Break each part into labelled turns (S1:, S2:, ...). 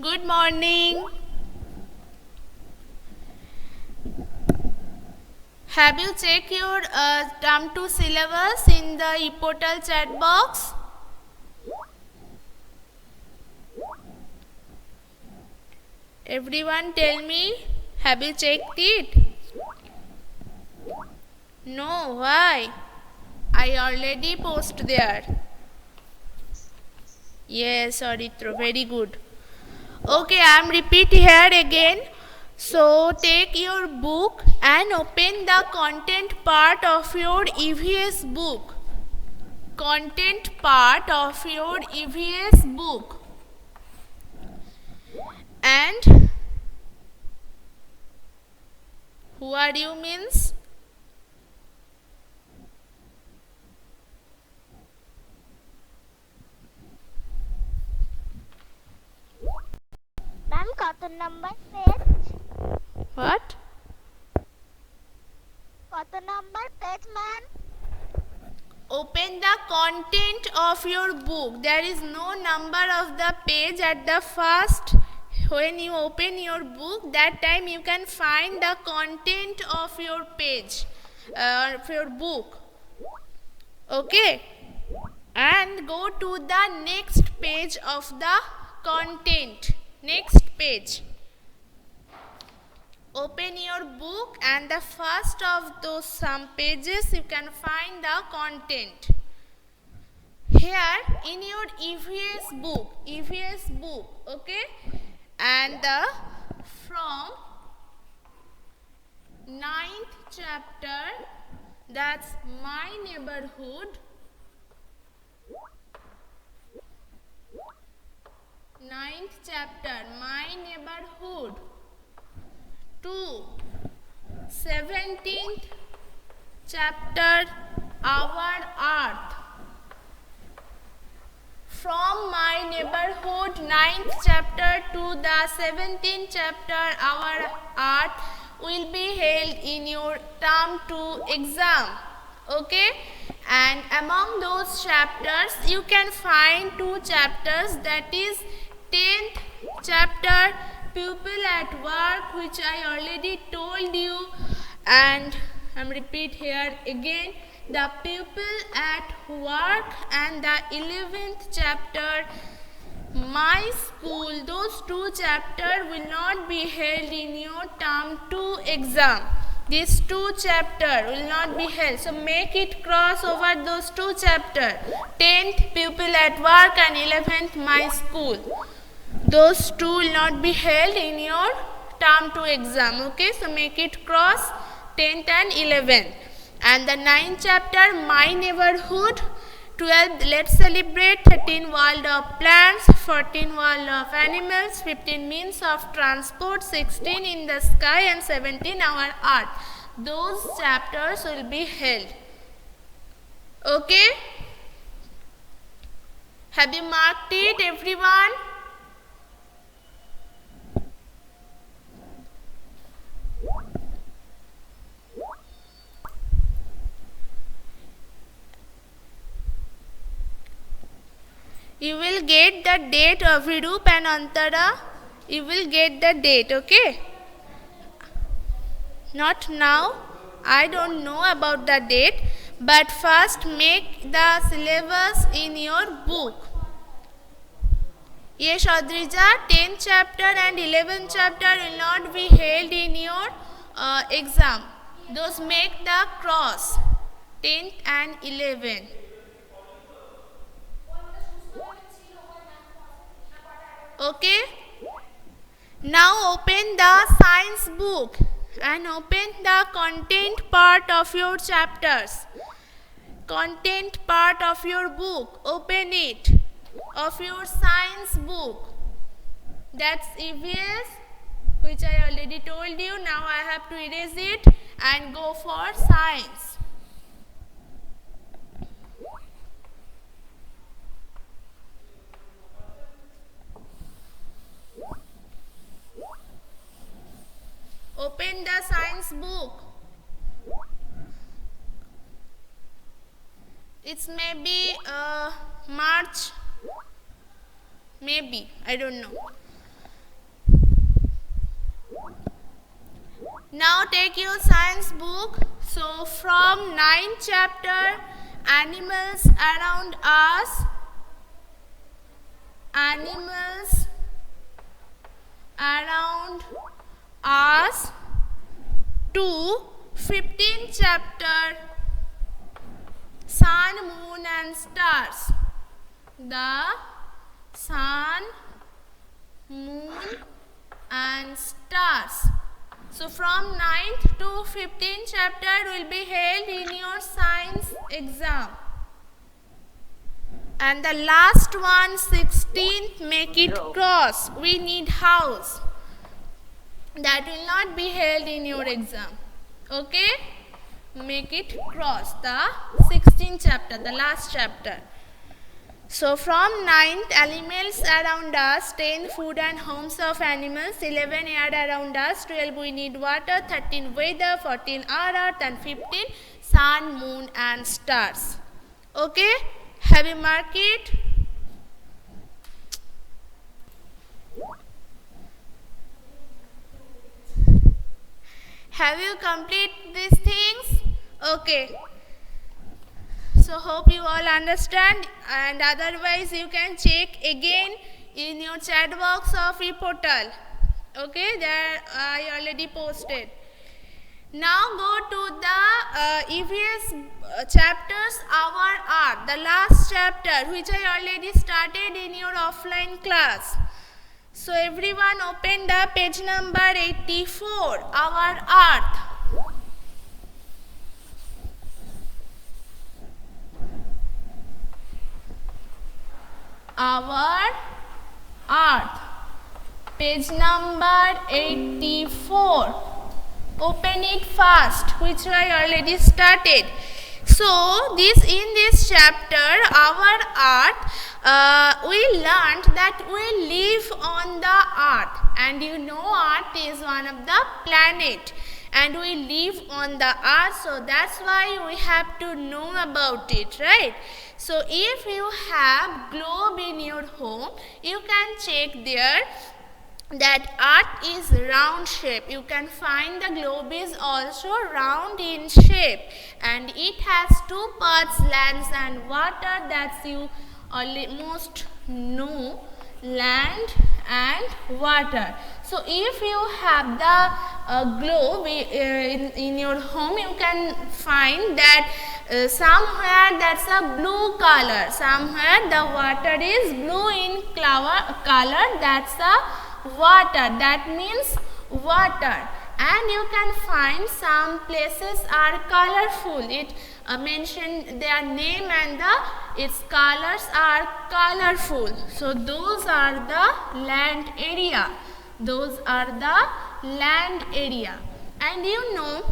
S1: Good morning. Have you checked your term 2 syllabus in the e-portal chat box? Everyone tell me, have you checked it? No, why? I already post there. Yes, Aritro, very good. Okay, I am repeat here again. So take your book and open the content part of your EVS book. Content part of your EVS book. And who are you means?
S2: Ma'am कत number page
S1: What?
S2: कत number page ma'am
S1: Open the content of your book. There is no number of the page at the first. When you open your book, that time you can find the content of your page, of your book. Okay? And go to the next page of the content. Next page. Open your book and the first of those some pages you can find the content. Here in your EVS book, okay, and the from 9th chapter, that's my neighborhood. 9th chapter, my neighborhood. To 17th chapter, our earth. From my neighborhood 9th chapter to the 17th chapter, our earth will be held in your term 2 exam. Okay, and among those chapters you can find two chapters, that is 10th chapter, pupil at work, which I already told you, and I'm repeat here again, the pupil at work, and the 11th chapter, my school. Those two chapters will not be held in your term 2 exam. These two chapters will not be held. So make it cross over those two chapters. 10th pupil at work and 11th my school. Those two will not be held in your term 2 exam. Okay, so make it cross 10th and 11th. And the 9th chapter, my neighborhood. 12th, let's celebrate. 13, world of plants. 14, world of animals. 15, means of transport. 16, in the sky. And 17, our earth. Those chapters will be held. Okay, have you marked it, everyone? You will get the date of Virup and Antara. You will get the date, okay? Not now. I don't know about the date. But first make the syllabus in your book. Yes, Adrija, 10th chapter and 11th chapter will not be held in your exam. Those make the cross. 10th and 11th. Okay, now open the science book and open the content part of your chapters. Content part of your book, open it, of your science book. That's EVS, which I already told you. Now I have to erase it and go for science. Open the science book. It's maybe March, maybe, I don't know. Now take your science book. So from 9th chapter, animals around us, animals around us, to 15th chapter, sun, moon and stars. The sun, moon and stars. So from 9th to 15th chapter will be held in your science exam. And the last one, 16th, make it cross. We need house. That will not be held in your exam. Okay? Make it cross. The 16th chapter, the last chapter. So from 9th, animals around us, 10 food and homes of animals, 11 air around us, 12 we need water, 13 weather, 14 our earth and 15 sun, moon and stars. Okay? Have you marked it? Have you complete these things? Okay. So hope you all understand, and otherwise you can check again in your chat box of ePortal. Okay, there I already posted. Now go to the EVS chapters Our Art, the last chapter which I already started in your offline class. So everyone open the page number 84, Our Earth. Our Earth, page number 84. Open it fast, which I already started. So in this chapter, Our Earth, we learned that we live on the earth, and you know earth is one of the planet, and we live on the earth, so that's why we have to know about it, right? So if you have globe in your home, you can check there that earth is round shape. You can find the globe is also round in shape, and it has two parts, lands and water. That's you almost know, land and water. So if you have the globe in your home, you can find that somewhere that's a blue color, somewhere the water is blue in color, that's a water, that means water. And you can find some places are colorful. It mentioned their name and its colors are colorful. So those are the land area. Those are the land area. And you know,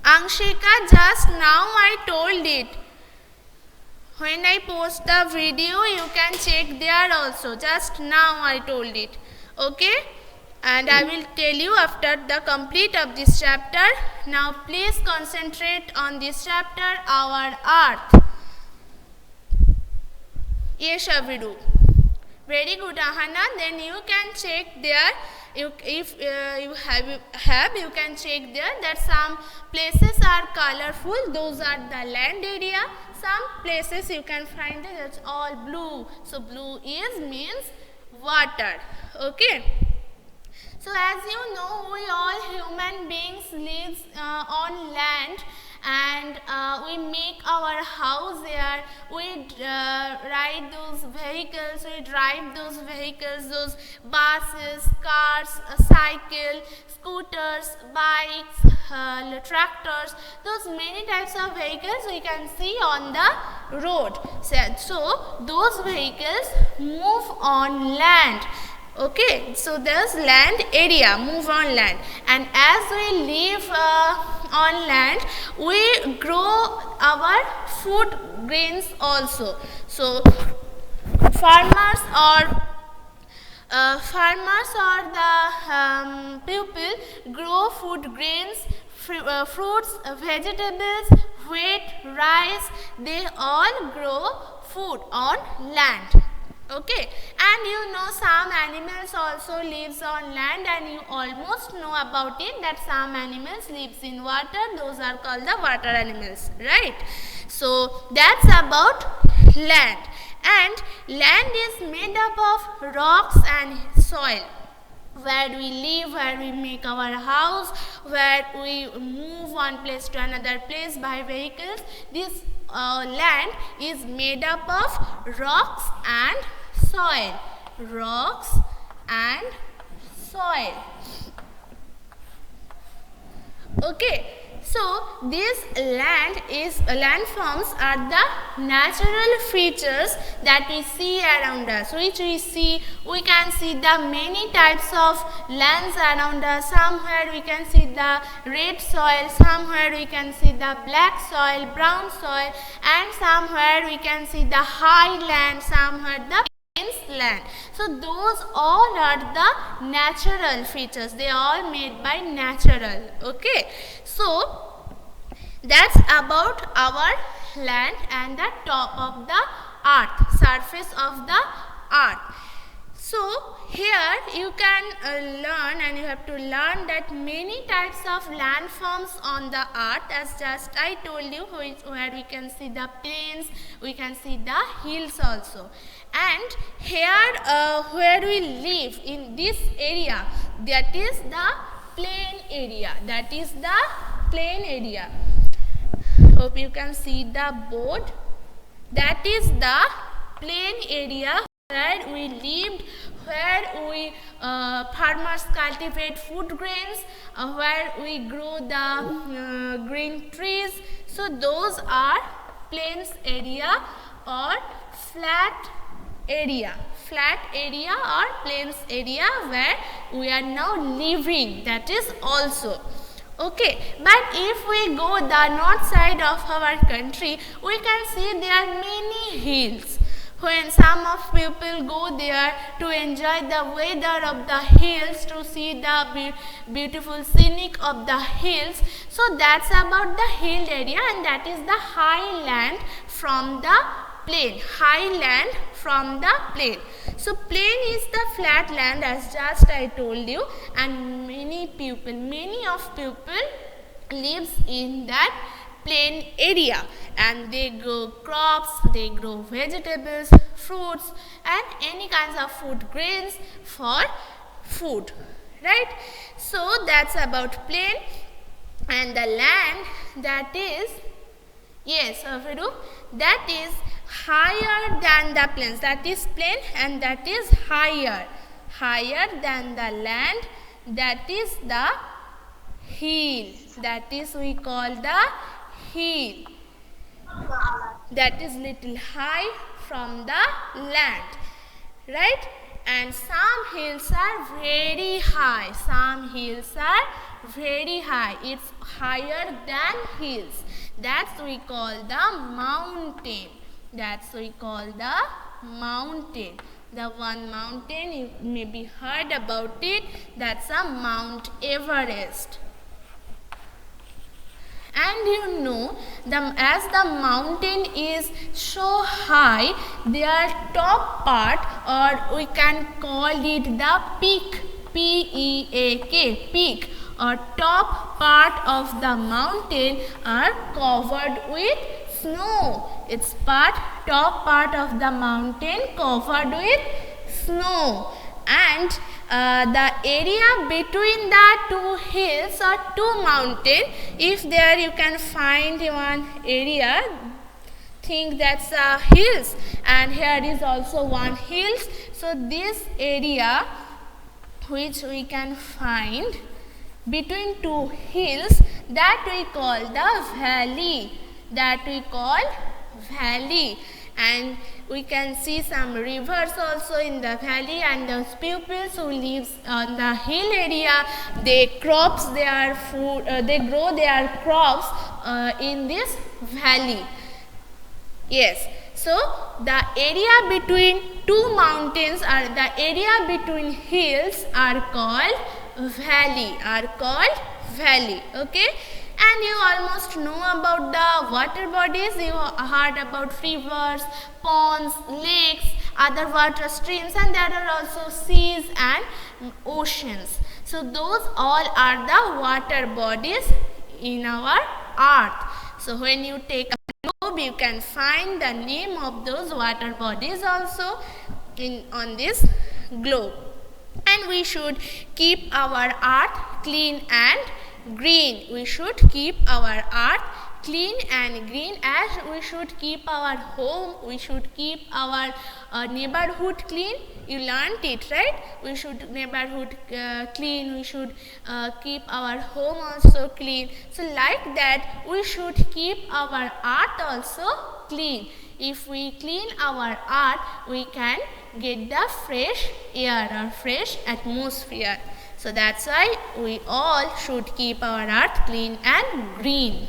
S1: Angshika, just now I told it. When I post the video, you can check there also. Just now I told it. Okay? And I will tell you after the complete of this chapter. Now please concentrate on this chapter, Our Earth. Yes, Aviru. Very good, Ahana. Then you can check there. If you have, you can check there that some places are colorful. Those are the land area. Some places you can find that it's all blue. So blue means water. Okay. So as you know, we all human beings live on land, and we make our house there. We ride those vehicles, we drive those vehicles, those buses, cars, cycle, scooters, bikes, tractors, those many types of vehicles we can see on the road. So those vehicles move on land. Okay, so there's land area, move on land, and as we live on land, we grow our food grains also. So farmers or the people grow food grains, fruits, vegetables, wheat, rice. They all grow food on land. Okay, and you know some animals also lives on land, and you almost know about it that some animals lives in water. Those are called the water animals, right? So that's about land, and land is made up of rocks and soil. Where we live, where we make our house, where we move one place to another place by vehicles. This land is made up of rocks and soil. Rocks and soil. Okay, so this landforms are the natural features that we see around us, which we can see the many types of lands around us. Somewhere we can see the red soil, somewhere we can see the black soil, brown soil, and somewhere we can see the high land, somewhere the land. So those all are the natural features. They are all made by natural. Okay, so that's about our land and the top of the earth, surface of the earth. So here you can learn, and you have to learn that many types of landforms on the earth, as just I told you, where we can see the plains, we can see the hills also. And here where we live in this area, that is the plain area. That is the plain area. Hope you can see the board. That is the plain area where we lived, where we farmers cultivate food grains, where we grow the green trees. So those are plains area or flat area or plains area where we are now living. That is also. Okay, but if we go the north side of our country, we can see there are many hills. When some of people go there to enjoy the weather of the hills, to see the beautiful scenic of the hills. So that's about the hill area, and that is the high land from the plain. High land from the plain. So plain is the flat land, as just I told you, and many of people lives in that plain area, and they grow crops, they grow vegetables, fruits, and any kinds of food grains for food, right? So that's about plain. And the land that is, yes, that is higher than the plains. That is plain, and that is higher than the land. That is the hill. That is we call the hill. That is little high from the land, right? And some hills are very high. Some hills are very high. It's higher than hills. That's we call the mountain. That's we call the mountain. The one mountain, you maybe heard about it, that's a Mount Everest. And you know, as the mountain is so high, their top part, or we can call it the peak, P-E-A-K, peak, or top part of the mountain are covered with snow. Its top part of the mountain covered with snow. And the area between the two hills or two mountains, if there you can find one area, think that's hills, and here is also one hills. So this area which we can find between two hills, that we call the valley. That we call valley. And we can see some rivers also in the valley, and those pupils who lives on the hill area, they crops their food, they grow their crops in this valley. Yes, so the area between two mountains, or the area between hills, are called valley. Okay. And you almost know about the water bodies. You heard about rivers, ponds, lakes, other water streams, and there are also seas and oceans. So those all are the water bodies in our earth. So when you take a globe, you can find the name of those water bodies also on this globe. And we should keep our earth clean and green. We should keep our earth clean and green, as we should keep our home, we should keep our neighborhood clean. You learnt it, right? We should neighborhood clean, we should keep our home also clean. So like that, we should keep our earth also clean. If we clean our earth, we can get the fresh air or fresh atmosphere. So that's why we all should keep our earth clean and green.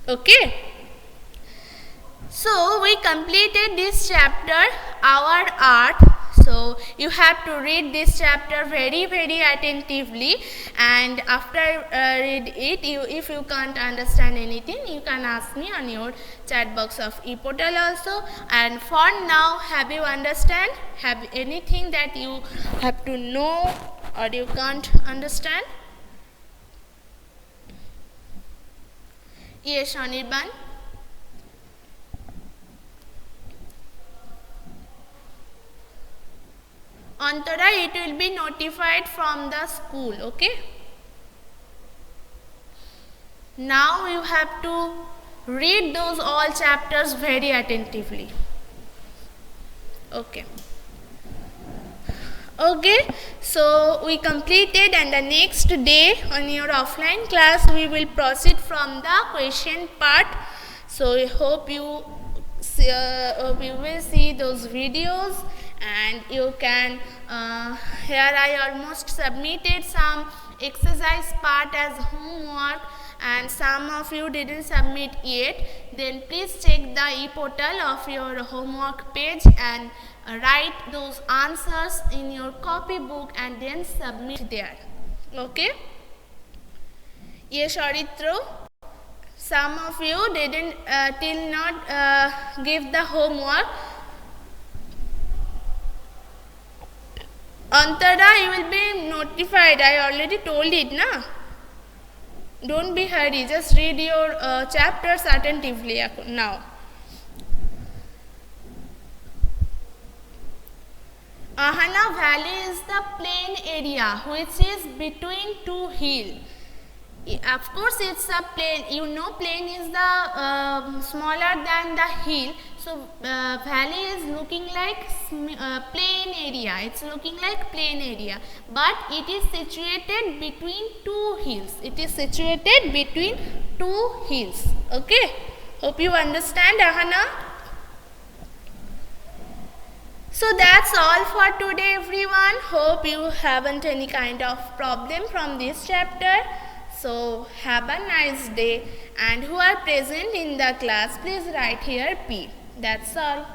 S1: Okay. So we completed this chapter, Our Earth. So you have to read this chapter very attentively, and after read it, if you can't understand anything, you can ask me on your chat box of ePortal also. And for now, have you understand? Have anything that you have to know or you can't understand? Yes, Anirban. Antara, it will be notified from the school, okay? Now you have to read those all chapters very attentively. Okay. Okay, so we completed, and the next day on your offline class we will proceed from the question part. So I hope you will see those videos, and you can here I almost submitted some exercise part as homework, and some of you didn't submit yet. Then please check the ePortal of your homework page and write those answers in your copybook and then submit there. Okay? Yes, Aritro. Some of you didn't till not give the homework. Antara, you will be notified. I already told it, na? Don't be hurry. Just read your chapters attentively now. Ahana Valley is the plain area which is between two hills. Of course, it's a plain. You know, plain is the smaller than the hill. So valley is looking like plain area. It's looking like plain area, but it is situated between two hills. It is situated between two hills. Okay. Hope you understand, Ahana. So that's all for today, everyone. Hope you haven't any kind of problem from this chapter. So have a nice day, and who are present in the class, please write here P. That's all.